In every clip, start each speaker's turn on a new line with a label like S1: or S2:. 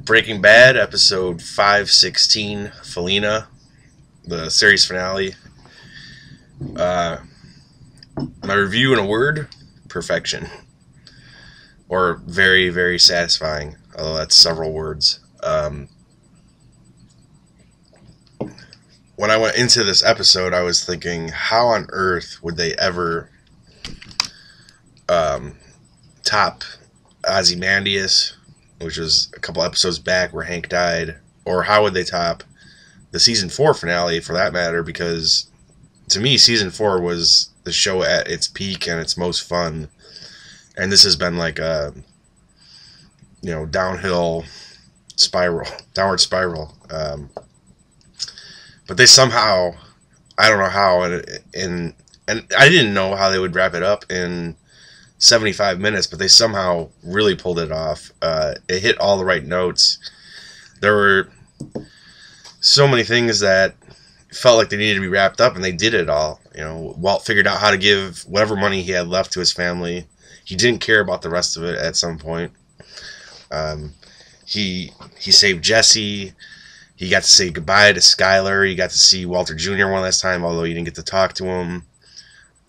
S1: Breaking Bad, episode 516, Felina, the series finale. Uh, my review in a word: perfection. Or very, very satisfying, although that's several words. When I went into this episode, I was thinking, how on earth would they ever um, top Ozymandias, which was a couple episodes back where Hank died, or how would they top the season 4 finale for that matter? Because to me, season 4 was the show at its peak and its most fun, and this has been like a downhill spiral, downward spiral. But they somehow, I don't know how, and I didn't know how they would wrap it up in 75 minutes, but they somehow really pulled it off. It hit all the right notes. There were so many things that felt like they needed to be wrapped up, and they did it all. Walt figured out how to give whatever money he had left to his family. He didn't care about the rest of it at some point. He saved Jesse. He got to say goodbye to Skyler. He got to see Walter Jr. one last time, although he didn't get to talk to him.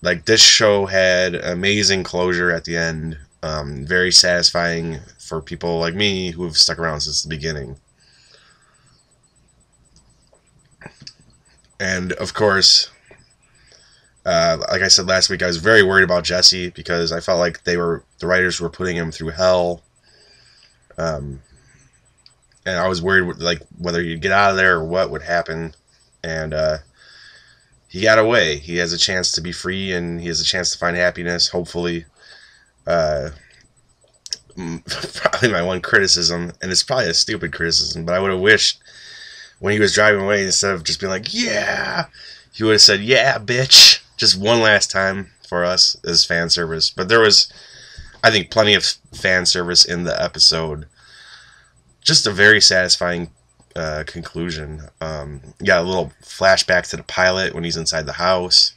S1: Like, this show had amazing closure at the end. Very satisfying for people like me who have stuck around since the beginning. And, of course, like I said last week, I was very worried about Jesse because I felt like the writers were putting him through hell. And I was worried, like, whether he'd get out of there or what would happen. And he got away. He has a chance to be free, and he has a chance to find happiness, hopefully. Probably my one criticism, and it's probably a stupid criticism, but I would have wished when he was driving away, instead of just being like, yeah, he would have said, yeah, bitch, just one last time for us as fan service. But there was, I think, plenty of fan service in the episode. Just a very satisfying conclusion. You got a little flashback to the pilot when he's inside the house.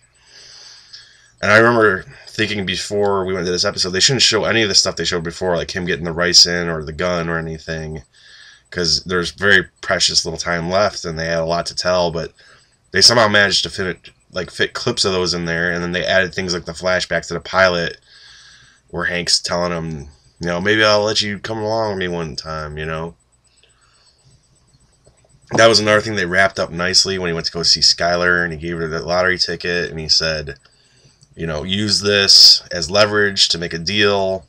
S1: And I remember thinking before we went to this episode, they shouldn't show any of the stuff they showed before, like him getting the rice in or the gun or anything, because there's very precious little time left and they had a lot to tell, but they somehow managed to fit clips of those in there, and then they added things like the flashback to the pilot where Hank's telling him, maybe I'll let you come along with me one time, That was another thing they wrapped up nicely when he went to go see Skyler, and he gave her the lottery ticket, and he said, use this as leverage to make a deal.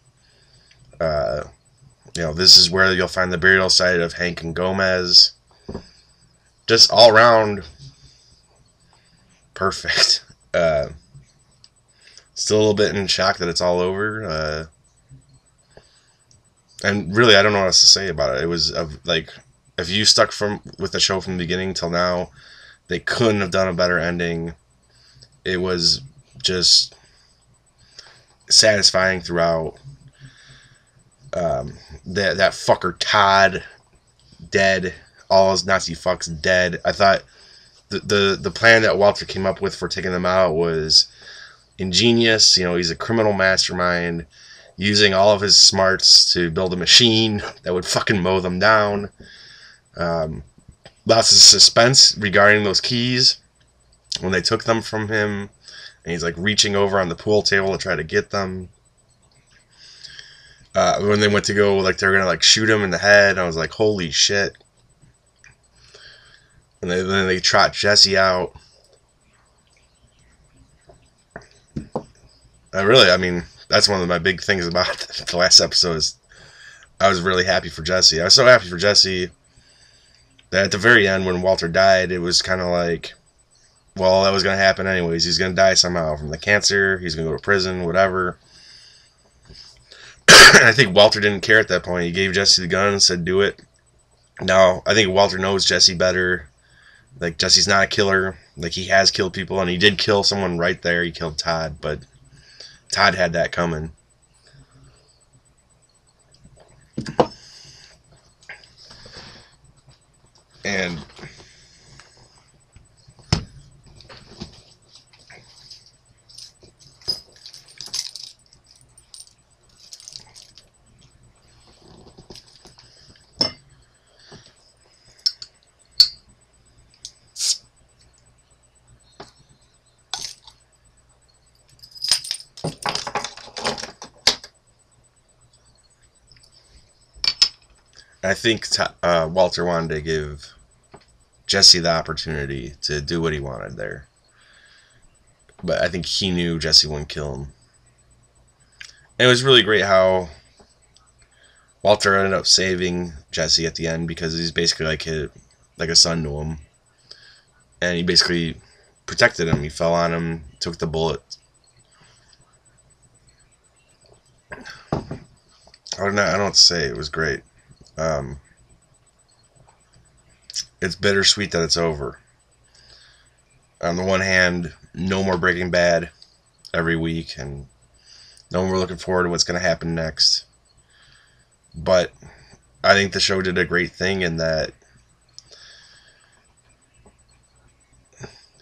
S1: This is where you'll find the burial site of Hank and Gomez. Just all around perfect. Still a little bit in shock that it's all over. And really, I don't know what else to say about it. It was if you stuck with the show from the beginning till now, they couldn't have done a better ending. It was just satisfying throughout. That fucker Todd dead. All those Nazi fucks dead. I thought the plan that Walter came up with for taking them out was ingenious. He's a criminal mastermind, using all of his smarts to build a machine that would fucking mow them down. Lots of suspense regarding those keys when they took them from him, and he's like reaching over on the pool table to try to get them. When they went to go, like, they were gonna shoot him in the head, I was like, holy shit. And then they trot Jesse out. I mean, that's one of my big things about the last episode is I was really happy for Jesse. I was so happy for Jesse that at the very end, when Walter died, it was kind of like, well, that was going to happen anyways. He's going to die somehow from the cancer. He's going to go to prison, whatever. And I think Walter didn't care at that point. He gave Jesse the gun and said, do it. Now, I think Walter knows Jesse better. Like, Jesse's not a killer. Like, he has killed people, and he did kill someone right there. He killed Todd, but Todd had that coming. And I think Walter wanted to give Jesse the opportunity to do what he wanted there. But I think he knew Jesse wouldn't kill him. And it was really great how Walter ended up saving Jesse at the end, because he's basically like a son to him. And he basically protected him. He fell on him, took the bullet. I don't know what to say. It was great. It's bittersweet that it's over. On the one hand, no more Breaking Bad every week, and no more looking forward to what's going to happen next. But I think the show did a great thing in that,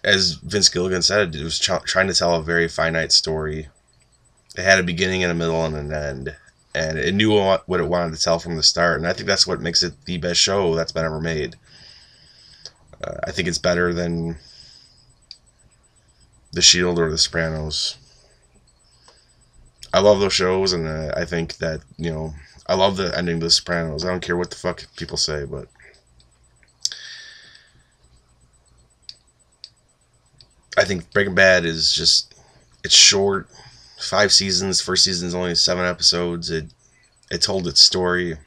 S1: as Vince Gilligan said, it was trying to tell a very finite story. It had a beginning and a middle and an end, and it knew what it wanted to tell from the start. And I think that's what makes it the best show that's been ever made. I think it's better than The Shield or The Sopranos. I love those shows, and I think that, I love the ending to The Sopranos. I don't care what the fuck people say, but I think Breaking Bad is just, it's short, 5 seasons. First season's only 7 episodes. It told its story.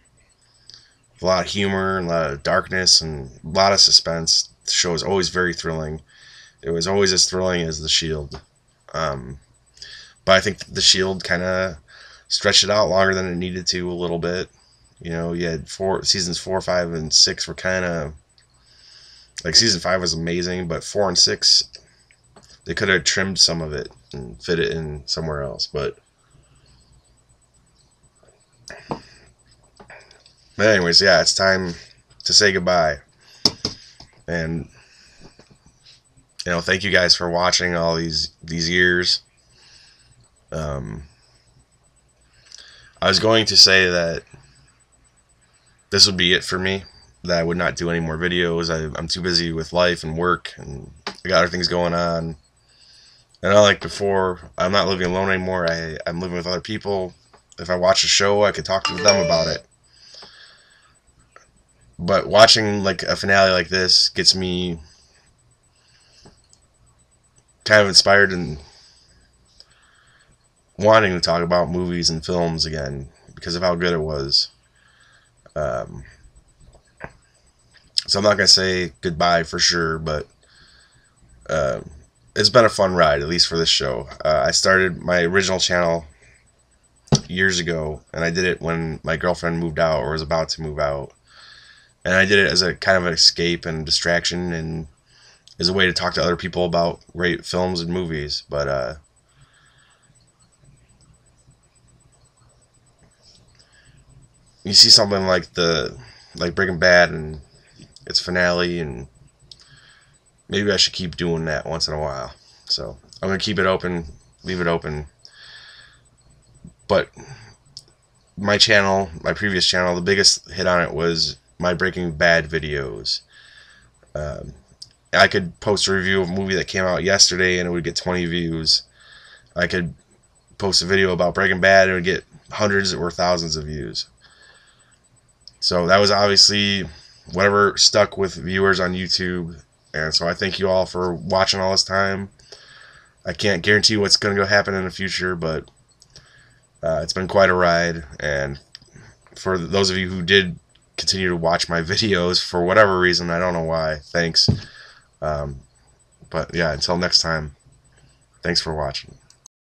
S1: A lot of humor, and a lot of darkness, and a lot of suspense. The show is always very thrilling. It was always as thrilling as The Shield. But I think The Shield kind of stretched it out longer than it needed to a little bit. You had seasons 4, 5, and 6 were kind of, like, season 5 was amazing, but 4 and 6, they could have trimmed some of it and fit it in somewhere else. But anyways, yeah, it's time to say goodbye. And thank you guys for watching all these years. I was going to say that this would be it for me, that I would not do any more videos. I'm too busy with life and work, and I got other things going on. And like before, I'm not living alone anymore. I'm living with other people. If I watch a show, I could talk to them about it. But watching like a finale like this gets me kind of inspired and wanting to talk about movies and films again, because of how good it was. So I'm not going to say goodbye for sure, but it's been a fun ride, at least for this show. I started my original channel years ago, and I did it when my girlfriend moved out, or was about to move out. And I did it as a kind of an escape and distraction, and as a way to talk to other people about great films and movies. But you see something like Breaking Bad and its finale, and maybe I should keep doing that once in a while. So I'm gonna keep it open, leave it open. But my channel, my previous channel, the biggest hit on it was my Breaking Bad videos. I could post a review of a movie that came out yesterday and it would get 20 views. I could post a video about Breaking Bad and it would get hundreds or thousands of views. So that was obviously whatever stuck with viewers on YouTube. And so I thank you all for watching all this time. I can't guarantee what's going to happen in the future, but it's been quite a ride. And for those of you who did continue to watch my videos for whatever reason, I don't know why, thanks. But yeah, until next time, thanks for watching.